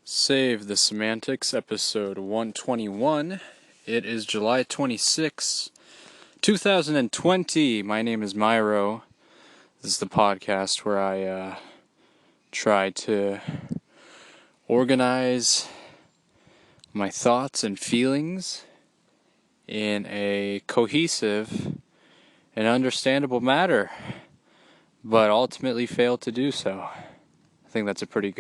Save the Semantics, episode 121. It is July 26, 2020. My name is Myro. This is the podcast where I try to organize my thoughts and feelings in a cohesive and understandable manner, but ultimately fail to do so. I think that's a pretty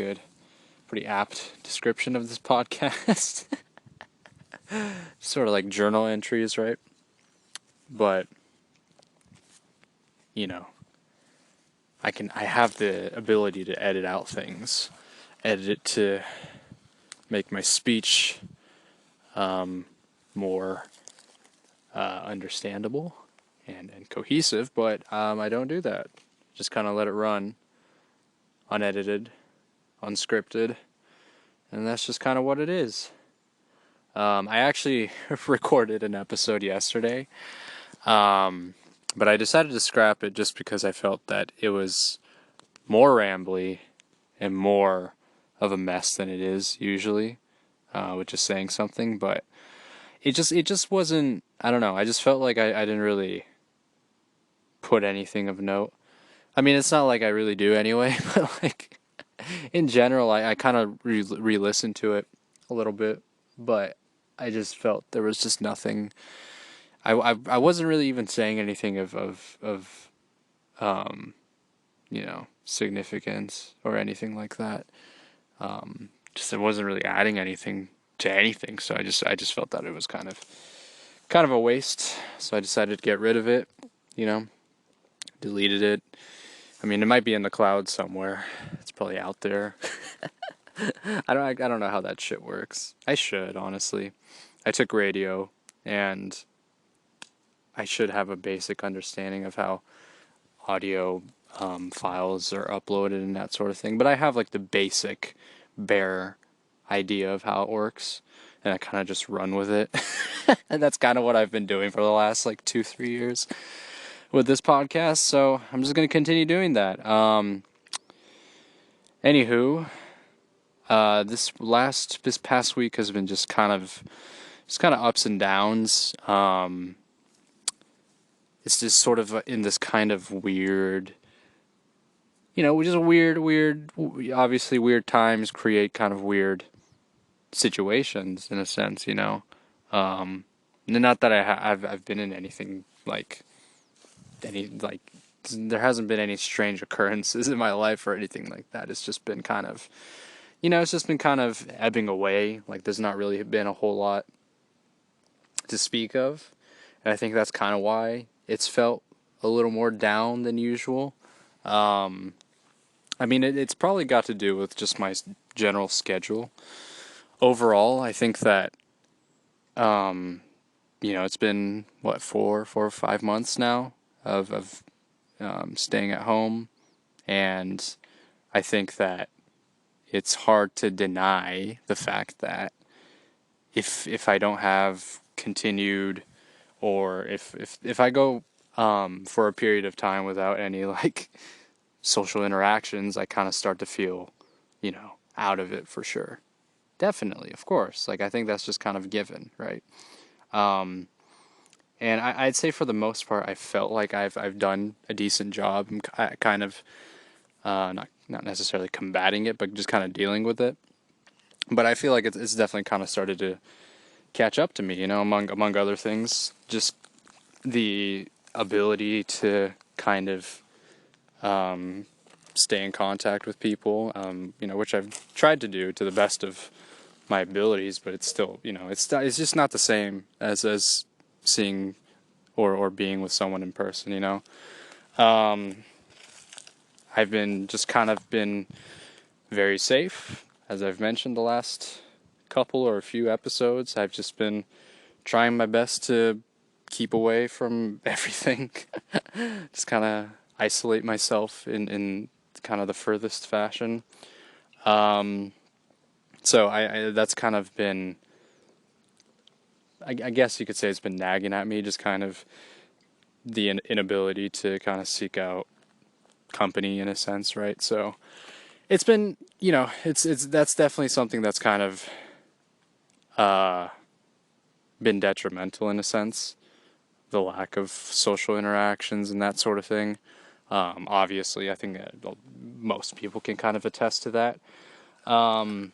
apt description of this podcast. Sort of like journal entries, right? But I have the ability to edit out things, edit it to make my speech more understandable and cohesive, but I don't do that. Just kind of let it run unedited, unscripted, and that's just kind of what it is. I actually recorded an episode yesterday, but I decided to scrap it just because I felt that it was more rambly and more of a mess than it is usually, with just saying something. But it just wasn't. I don't know. I just felt like I didn't really put anything of note. I mean, it's not like I really do anyway, but like in general, I kind of re-listened to it a little bit, but I just felt there was just nothing. I wasn't really even saying anything of significance or anything like that. Just I wasn't really adding anything to anything, so I just felt that it was kind of a waste. So I decided to get rid of it. Deleted it. I mean, it might be in the cloud somewhere. It's probably out there. I don't know how that shit works. I should, honestly. I took radio, and I should have a basic understanding of how audio files are uploaded and that sort of thing. But I have like the basic, bare idea of how it works, and I kind of just run with it. And that's kind of what I've been doing for the last like 2-3 years with this podcast. So I'm just going to continue doing that. Anywho, this past week has been just kind of ups and downs. It's just sort of in this kind of weird, just weird. Obviously, weird times create kind of weird situations in a sense, Not that I've been in anything there hasn't been any strange occurrences in my life or anything like that. It's just been kind of, ebbing away. Like there's not really been a whole lot to speak of. And I think that's kind of why it's felt a little more down than usual. I mean, it's probably got to do with just my general schedule. Overall, I think that, it's been, 4 or 5 months now of staying at home. And I think that it's hard to deny the fact that if I don't have continued, or if I go for a period of time without any social interactions, I kind of start to feel, out of it for sure. Definitely, of course. I think that's just kind of given, right? And I'd say for the most part, I felt like I've done a decent job. I'm kind of not necessarily combating it, but just kind of dealing with it. But I feel like it's definitely kind of started to catch up to me, among other things. Just the ability to kind of stay in contact with people, which I've tried to do to the best of my abilities, but it's still, it's just not the same as seeing or being with someone in person, I've been very safe, as I've mentioned the last couple or a few episodes. I've just been trying my best to keep away from everything, just kind of isolate myself in kind of the furthest fashion. So I that's kind of been, I guess you could say it's been nagging at me, just kind of the inability to kind of seek out company in a sense, right? So it's been, that's definitely something that's kind of uh, been detrimental in a sense. The lack of social interactions and that sort of thing. Obviously, I think that most people can kind of attest to that. Um,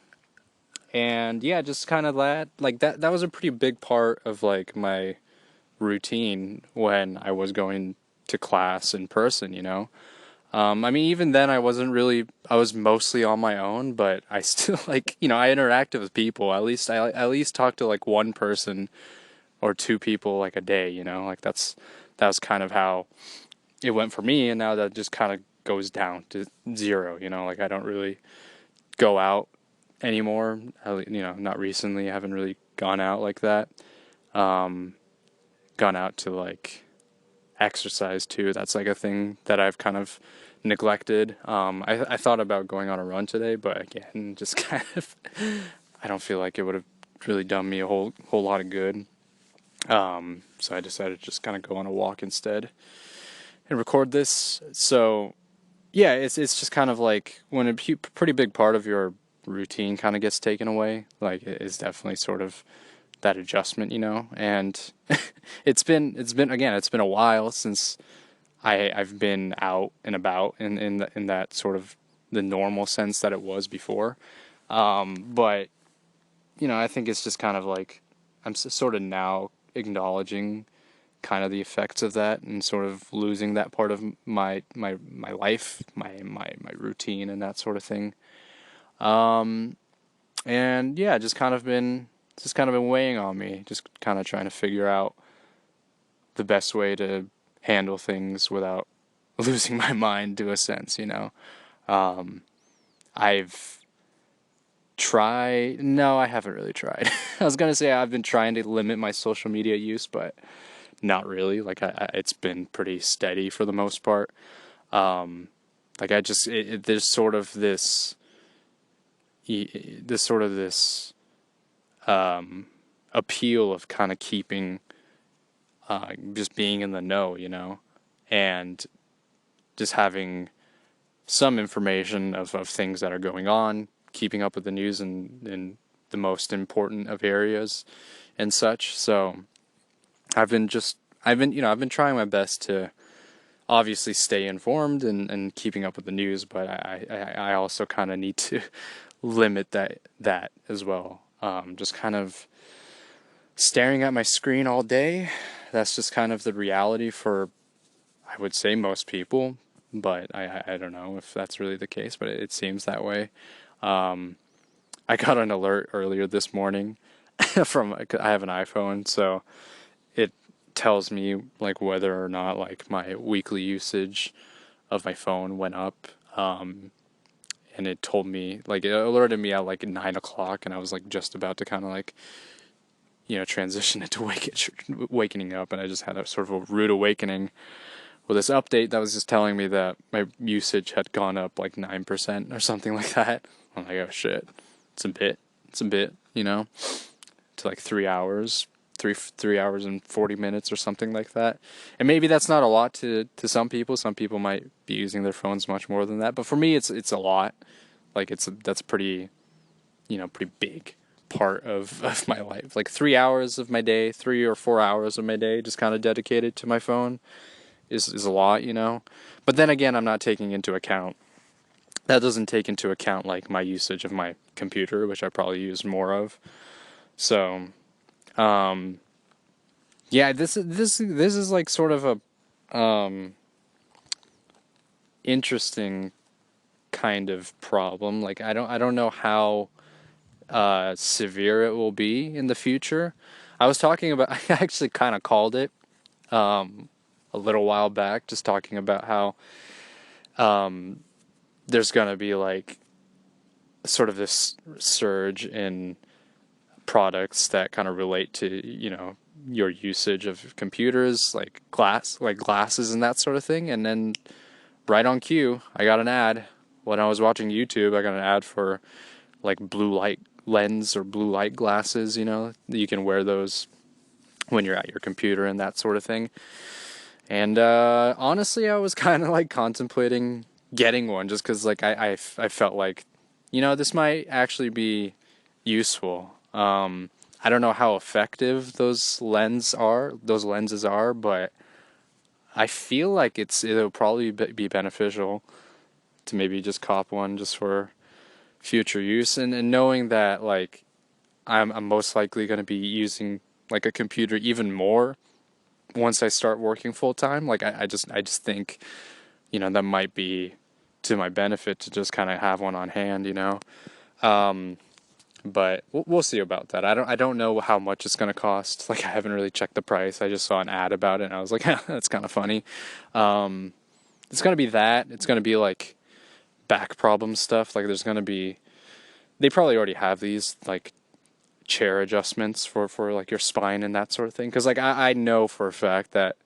and yeah, just kind of that, like that was a pretty big part of like my routine when I was going to class in person. I mean, even then I was mostly on my own, but I still like, I interacted with people. I at least talked to like one person or two people like a day. Like that was kind of how it went for me, and now that just kind of goes down to zero. Like I don't really go out anymore. Not recently. I haven't really gone out like that. Um, Gone out to like exercise too. That's like a thing that I've kind of neglected. I thought about going on a run today, but again, just kind of, I don't feel like it would have really done me a whole lot of good. So I decided to just kind of go on a walk instead and record this. So yeah, it's just kind of like when a pretty big part of your routine kind of gets taken away. Like it is definitely sort of that adjustment. And it's been a while since I've been out and about in that sort of the normal sense that it was before. But I think it's just kind of like I'm sort of now acknowledging kind of the effects of that and sort of losing that part of my life, my routine and that sort of thing. Um, and yeah, just kind of been weighing on me, just kind of trying to figure out the best way to handle things without losing my mind to a sense. Um, I've no, I haven't really tried. I was gonna say I've been trying to limit my social media use, but not really. Like it's been pretty steady for the most part. Um, like there's sort of this um, appeal of kind of keeping, just being in the know, and just having some information of things that are going on, keeping up with the news in the most important of areas and such. So I've been trying my best to obviously stay informed and keeping up with the news, but I also kind of need to limit that as well. Just kind of staring at my screen all day. That's just kind of the reality for, I would say, most people, but I don't know if that's really the case, but it seems that way. Um, I got an alert earlier this morning I have an iPhone, so it tells me like whether or not like my weekly usage of my phone went up. And it told me, like, it alerted me at like 9 o'clock, and I was like just about to kind of like transition into wakening up, and I just had a sort of a rude awakening with this update that was just telling me that my usage had gone up like 9% or something like that. I'm like, oh shit, it's a bit, to like 3 hours, 3 hours and 40 minutes or something like that. And maybe that's not a lot to some people. Some people might be using their phones much more than that, but for me, it's a lot. Like that's pretty, pretty big part of my life. Like 3 hours of my day, 3 or 4 hours of my day, just kind of dedicated to my phone is a lot. But then again, I'm not taking into account. That doesn't take into account like my usage of my computer, which I probably use more of. So, um, yeah, this is like sort of a interesting kind of problem. Like I don't know how severe it will be in the future. I was talking about I actually kind of called it a little while back, just talking about how there's gonna be like sort of this surge in products that kind of relate to your usage of computers, like glasses and that sort of thing. And then right on cue, I got an ad when I was watching YouTube. I got an ad for like blue light lens or blue light glasses. You can wear those when you're at your computer and that sort of thing. And honestly, I was kind of like contemplating getting one just because like I felt like, this might actually be useful. I don't know how effective those lenses are, but I feel like it'll probably be beneficial to maybe just cop one just for future use, and knowing that like I'm most likely going to be using like a computer even more once I start working full time. Like I just think, that might be to my benefit to just kind of have one on hand. Um, but we'll see about that. I don't know how much it's gonna cost. Like I haven't really checked the price. I just saw an ad about it and I was like, that's kind of funny. Um, it's gonna be that. It's gonna be like back problem stuff. Like there's gonna be. They probably already have these like chair adjustments for like your spine and that sort of thing. Because like I know for a fact that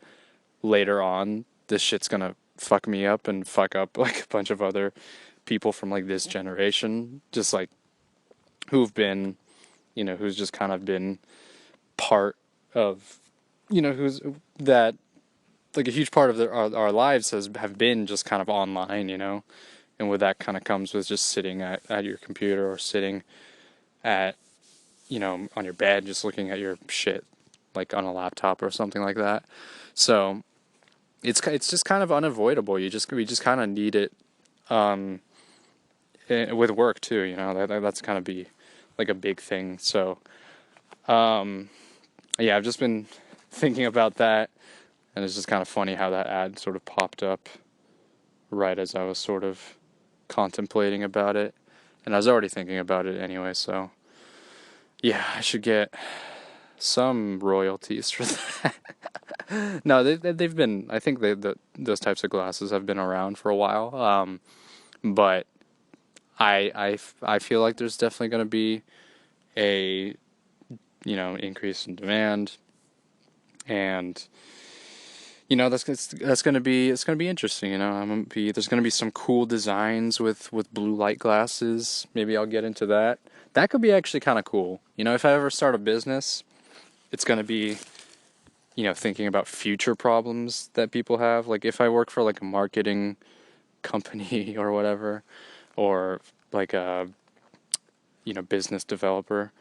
later on this shit's gonna fuck me up and fuck up like a bunch of other people from like this generation, just like who've been, who's just kind of been part of, who's that like a huge part of our lives have been just kind of online. And with that kind of comes with just sitting at your computer or sitting at, on your bed, just looking at your shit like on a laptop or something like that. So it's just kind of unavoidable. We just kind of need it, with work too. That's kind of be like a big thing. So, yeah, I've just been thinking about that, and it's just kind of funny how that ad sort of popped up right as I was sort of contemplating about it, and I was already thinking about it anyway. So, yeah, I should get some royalties for that. No, they've been. I think those types of glasses have been around for a while. But I feel like there's definitely going to be a increase in demand, and that's going to be it's going to be interesting. There's going to be some cool designs with blue light glasses. Maybe I'll get into that. That could be actually kind of cool. If I ever start a business, it's going to be thinking about future problems that people have. Like if I work for like a marketing company or whatever, or like a business developer,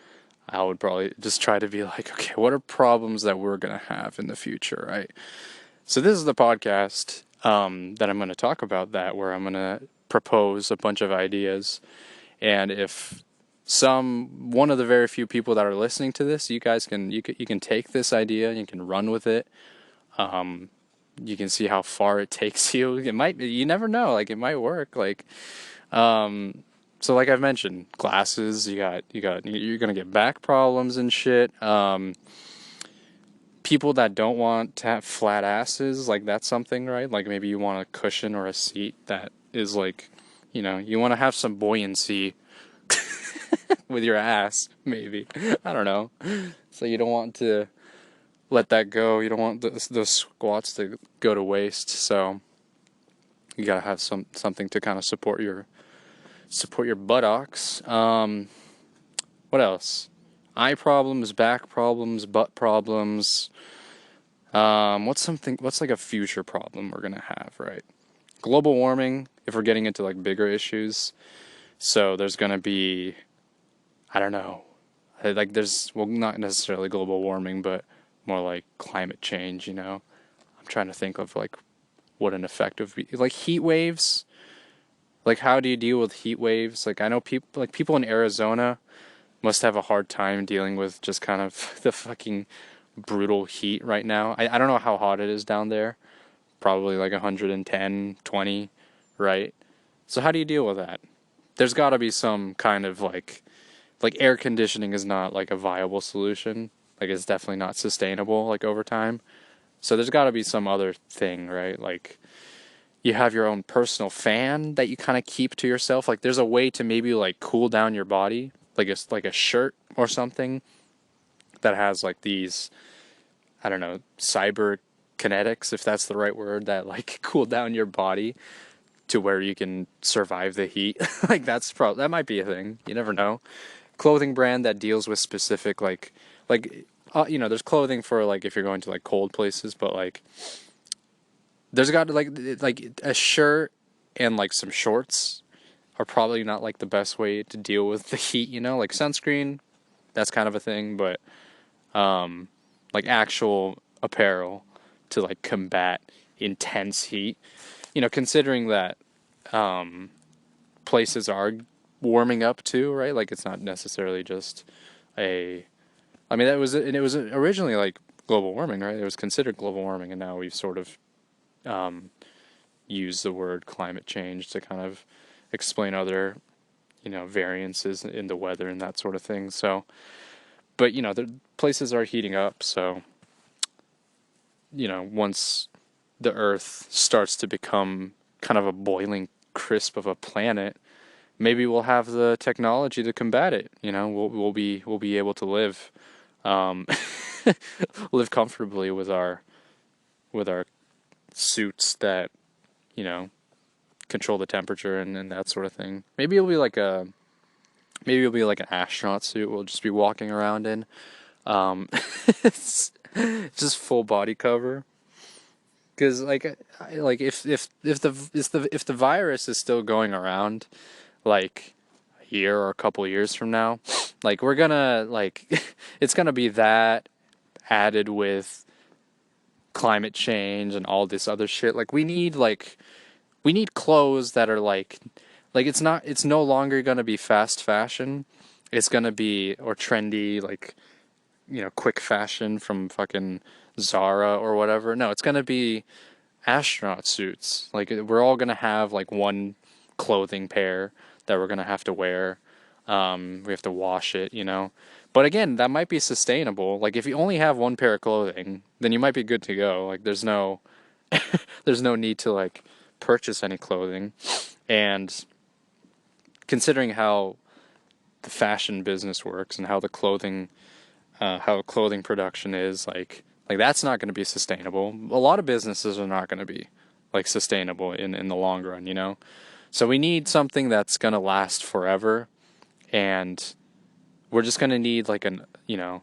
I would probably just try to be like, okay, what are problems that we're gonna have in the future, right? So this is the podcast that I'm going to talk about that, where I'm going to propose a bunch of ideas, and if one of the very few people that are listening to this, you can take this idea, you can run with it. You can see how far it takes you. You never know, like it might work. Like, so like I've mentioned, glasses, you're gonna get back problems and shit. People that don't want to have flat asses, like that's something, right? Like maybe you want a cushion or a seat that is like, you want to have some buoyancy with your ass, maybe. I don't know. So you don't want to let that go. You don't want those squats to go to waste. So you gotta have something to kind of support your buttocks. What else? Eye problems, back problems, butt problems. What's like a future problem we're gonna have, right? Global warming, if we're getting into like bigger issues. So there's gonna be, I don't know, like not necessarily global warming, but more like climate change, I'm trying to think of like what an effect would be. Like heat waves. Like how do you deal with heat waves? Like I know people in Arizona must have a hard time dealing with just kind of the fucking brutal heat right now. I don't know how hot it is down there. Probably like 110, 20, right? So how do you deal with that? There's got to be some kind of like air conditioning is not like a viable solution. Like it's definitely not sustainable like over time. So there's got to be some other thing, right? Like you have your own personal fan that you kind of keep to yourself. Like there's a way to maybe like cool down your body, like a shirt or something that has like these, I don't know, cyber kinetics, if that's the right word, that like cool down your body to where you can survive the heat. Like that might be a thing. You never know. Clothing brand that deals with specific there's clothing for like if you're going to like cold places, but like there's got to like a shirt and like some shorts are probably not like the best way to deal with the heat, you know, like sunscreen, that's kind of a thing, but like actual apparel to like combat intense heat, you know, considering that places are warming up too, right? Like it's not necessarily just a I mean, it was originally like global warming, right? It was considered global warming, and now we've sort of used the word climate change to kind of explain other, you know, variances in the weather and that sort of thing. So, but you know, the places are heating up, so you know, once the Earth starts to become kind of a boiling crisp of a planet, maybe we'll have the technology to combat it. You know, we'll be able to live um, live comfortably with our suits that, you know, control the temperature and that sort of thing. Maybe it'll be like an astronaut suit we'll just be walking around in. Um, it's just full body cover. Because like if the virus is still going around, like a year or a couple years from now, like we're gonna like it's gonna be that added with climate change and all this other shit. Like we need clothes that are like it's no longer gonna be fast fashion. It's gonna be or trendy like, you know, quick fashion from fucking Zara or whatever. No, it's gonna be astronaut suits. Like we're all gonna have like one clothing pair that we're gonna have to wear. We have to wash it, you know. But again, that might be sustainable. Like if you only have one pair of clothing, then you might be good to go. Like there's no need to like purchase any clothing. And considering how the fashion business works and how clothing production is, like that's not going to be sustainable. A lot of businesses are not going to be like sustainable in the long run, you know. So we need something that's going to last forever, and we're just going to need like an, you know,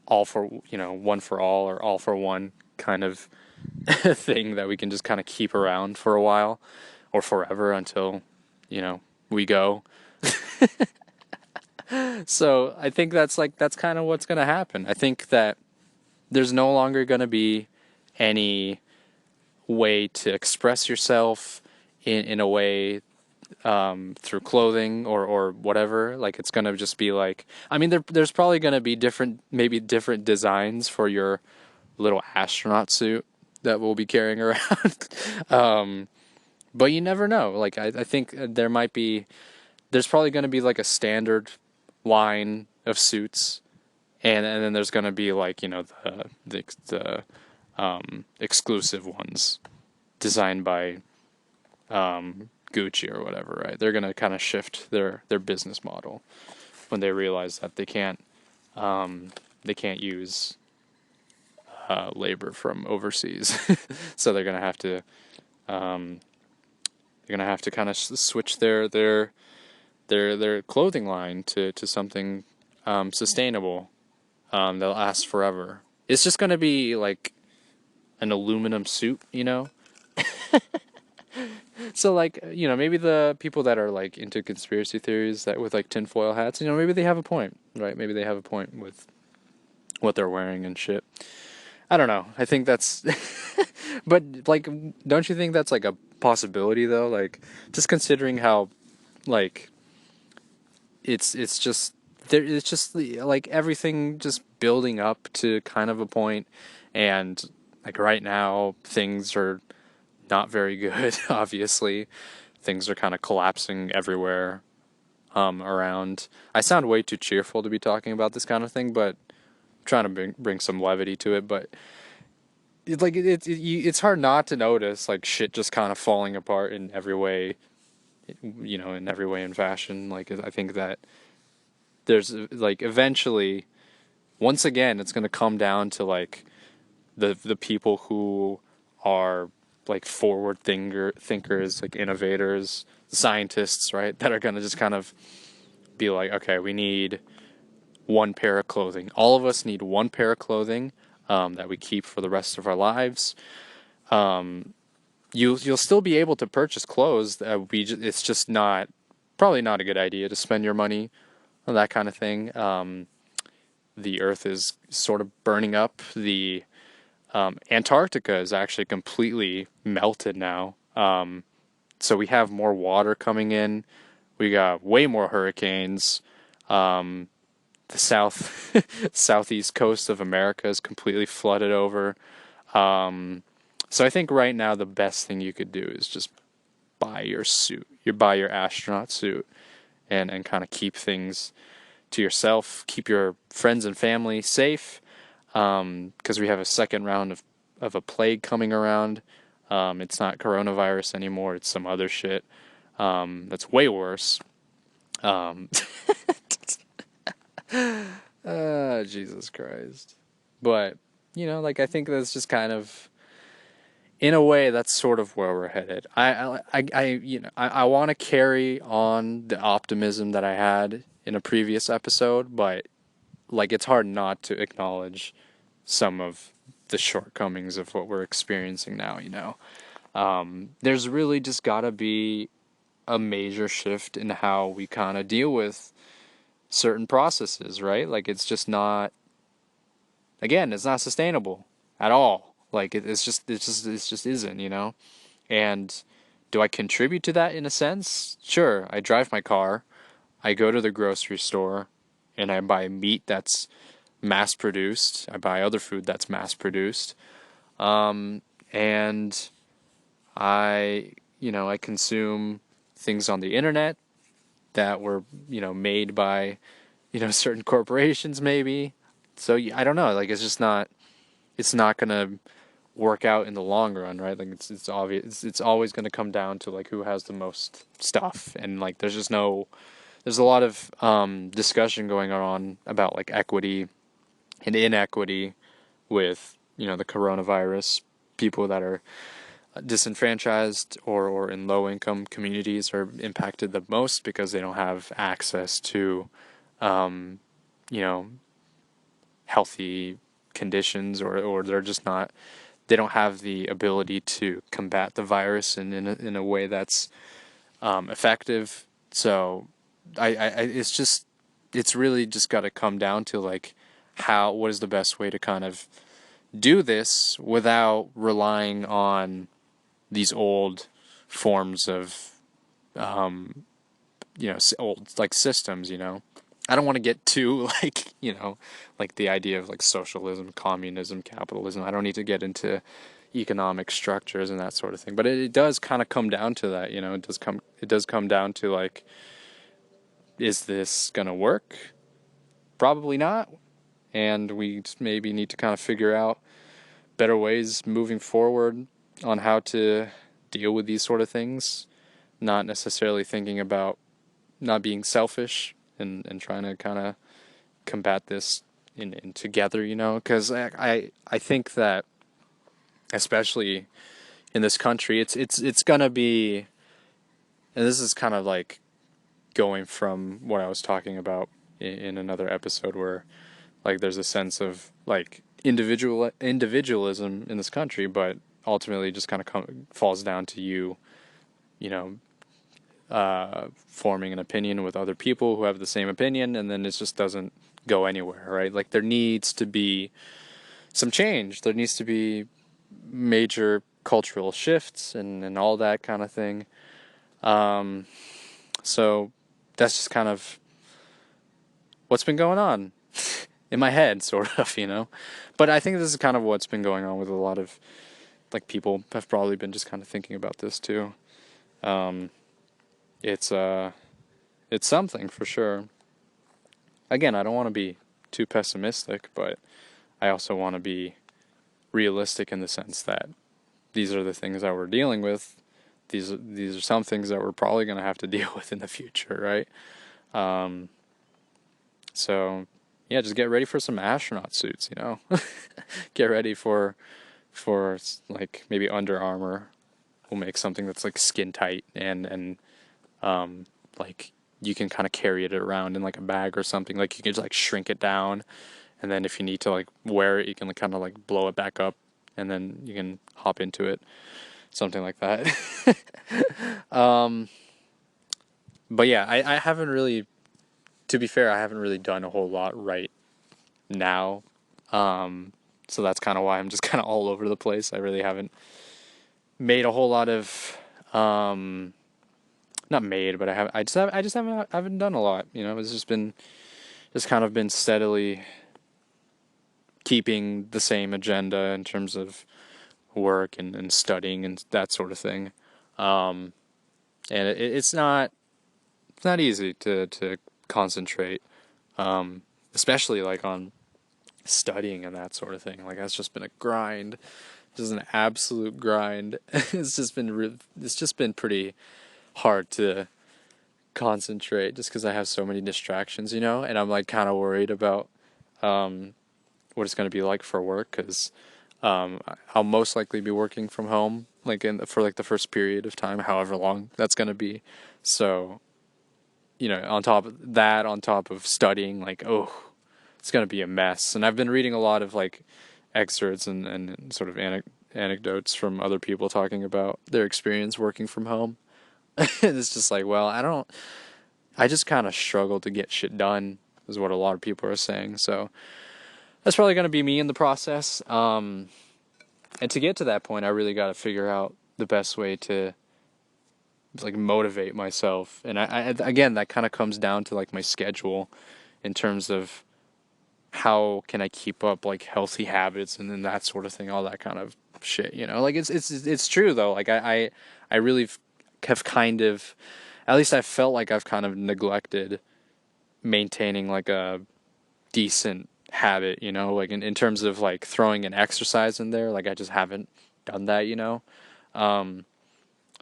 all for, you know, one for all or all for one kind of thing that we can just kind of keep around for a while or forever until, you know, we go. So I think that's kind of what's going to happen. I think that there's no longer going to be any way to express yourself in a way through clothing or whatever. Like it's going to just be like, I mean, there's probably going to be maybe different designs for your little astronaut suit that we'll be carrying around. But you never know. Like I think there's probably going to be like a standard line of suits, and then there's gonna be like, you know, the exclusive ones designed by Gucci or whatever, right? They're gonna kind of shift their business model when they realize that they can't use labor from overseas, so they're gonna have to kind of switch their clothing line to something sustainable that'll last forever. It's just gonna be like an aluminum suit, you know? So like, you know, maybe the people that are like into conspiracy theories that with like tinfoil hats, you know, maybe they have a point, right? Maybe they have a point with what they're wearing and shit. I don't know. I think that's but like don't you think that's like a possibility though? Like just considering how like it's just there it's just like everything just building up to kind of a point, and like right now things are not very good. Obviously things are kind of collapsing everywhere around. I sound way too cheerful to be talking about this kind of thing, but I'm trying to bring some levity to it. But it's hard not to notice like shit just kind of falling apart in every way, you know, in every way in fashion. Like I think that there's like eventually, once again, it's going to come down to like the people who are like thinkers, like innovators, scientists, right? That are going to just kind of be like, okay, we need one pair of clothing. All of us need one pair of clothing that we keep for the rest of our lives. you'll still be able to purchase clothes. It's just not probably not a good idea to spend your money on that kind of thing. The Earth is sort of burning up. The Antarctica is actually completely melted now. So we have more water coming in. We got way more hurricanes. The southeast coast of America is completely flooded over. So I think right now the best thing you could do is just buy your suit. You buy your astronaut suit and kind of keep things to yourself. Keep your friends and family safe. Because we have a second round of a plague coming around. It's not coronavirus anymore. It's some other shit that's way worse. Um, Jesus Christ. But, like I think that's just kind of, in a way, that's sort of where we're headed. I want to carry on the optimism that I had in a previous episode, but like it's hard not to acknowledge some of the shortcomings of what we're experiencing now. There's really just gotta be a major shift in how we kind of deal with certain processes, right? Like it's just not, again, it's not sustainable at all. Like it just isn't. And do I contribute to that in a sense? Sure, I drive my car, I go to the grocery store, and I buy meat that's mass produced. I buy other food that's mass produced. And I consume things on the internet that were, made by, certain corporations maybe. So I don't know. Like it's not gonna work out in the long run, right? Like it's obvious. It's always gonna come down to like who has the most stuff, and like there's a lot of discussion going on about like equity and inequity with the coronavirus. People that are disenfranchised or in low income communities are impacted the most because they don't have access to you know healthy conditions, or they're just not, they don't have the ability to combat the virus in a way that's effective. So it's really just got to come down to like what is the best way to kind of do this without relying on these old forms of old like systems. I don't want to get too like like the idea of like socialism, communism, capitalism. I don't need to get into economic structures and that sort of thing, but it does kind of come down to that. It does come down to like, is this gonna work? Probably not. And we maybe need to kind of figure out better ways moving forward on how to deal with these sort of things, not necessarily thinking about not being selfish and trying to kind of combat this in together, because I think that especially in this country, it's gonna be, and this is kind of like going from what I was talking about in another episode where like there's a sense of like individualism in this country, but ultimately just kind of falls down to you know, forming an opinion with other people who have the same opinion, and then it just doesn't go anywhere, right? Like there needs to be some change. There needs to be major cultural shifts and all that kind of thing. So that's just kind of what's been going on in my head, sort of. But I think this is kind of what's been going on with a lot of like people have probably been just kind of thinking about this too. It's something for sure. Again, I don't want to be too pessimistic, but I also want to be realistic in the sense that these are the things that we're dealing with. These are some things that we're probably going to have to deal with in the future, right? So yeah, just get ready for some astronaut suits, Get ready for like maybe Under Armour will make something that's like skin tight and like you can kind of carry it around in like a bag or something. Like you can just like shrink it down, and then if you need to like wear it, you can kind of like blow it back up, and then you can hop into it. something like that. But yeah, I haven't really, to be fair, I haven't really done a whole lot right now. So that's kind of why I'm just kind of all over the place. I really haven't made a whole lot of, not made, but I just haven't done a lot. You know, it's just kind of been steadily keeping the same agenda in terms of work and studying and that sort of thing. And it's not easy to concentrate, especially like on studying and that sort of thing. Like that's just been a grind, just an absolute grind. It's just been pretty hard to concentrate just because I have so many distractions, you know, and I'm like kind of worried about what it's going to be like for work because I'll most likely be working from home like for like the first period of time, however long that's going to be. So, you know, on top of studying, like, oh, it's going to be a mess. And I've been reading a lot of like excerpts and sort of anecdotes from other people talking about their experience working from home. It's just like, well, I just kind of struggle to get shit done, is what a lot of people are saying. So that's probably going to be me in the process. And to get to that point, I really got to figure out the best way to like motivate myself. And I again, that kind of comes down to like my schedule in terms of how can I keep up like healthy habits and then that sort of thing, all that kind of shit, you know. Like it's true though. Like I really have kind of, at least I felt like I've kind of neglected maintaining like a decent habit, you know, like in terms of like throwing an exercise in there, like I just haven't done that, you know.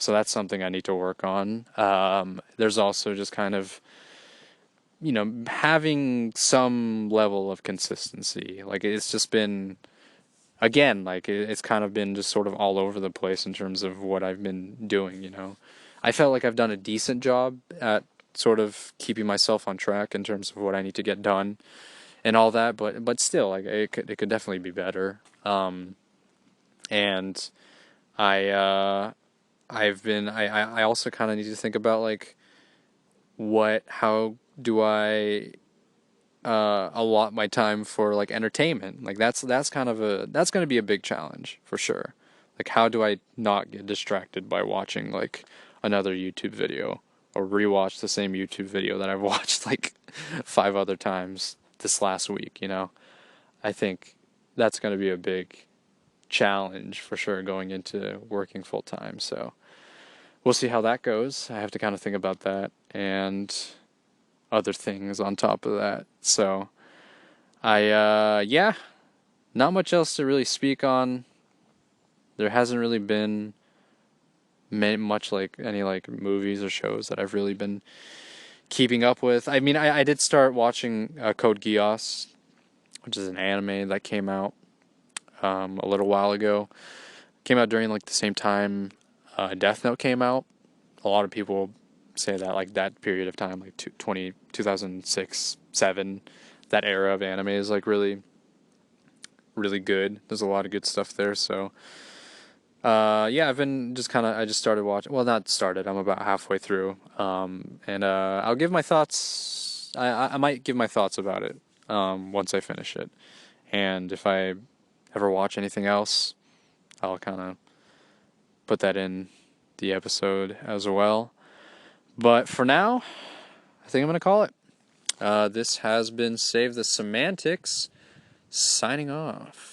So that's something I need to work on. There's also just kind of, you know, having some level of consistency. Like it's just been, again, like it's kind of been just sort of all over the place in terms of what I've been doing, you know. I felt like I've done a decent job at sort of keeping myself on track in terms of what I need to get done and all that, but still, like it could definitely be better. And I I also kind of need to think about like how do I allot my time for like entertainment? Like that's kind of that's going to be a big challenge for sure. Like how do I not get distracted by watching like another YouTube video or rewatch the same YouTube video that I've watched like 5 other times this last week, you know? I think that's going to be a big challenge for sure going into working full time. So we'll see how that goes. I have to kind of think about that and other things on top of that. So yeah, not much else to really speak on. There hasn't really been much like any like movies or shows that I've really been keeping up with. I mean, I did start watching Code Geass, which is an anime that came out a little while ago. Came out during like the same time Death Note came out. A lot of people say that like that period of time, like 2006, 7, that era of anime is like really, really good. There's a lot of good stuff there. So yeah, I just started watching. Well, not started. I'm about halfway through. And I'll give my thoughts. I might give my thoughts about it once I finish it. And if I ever watch anything else, I'll kind of put that in the episode as well. But for now, I think I'm going to call it. This has been Save the Semantics, signing off.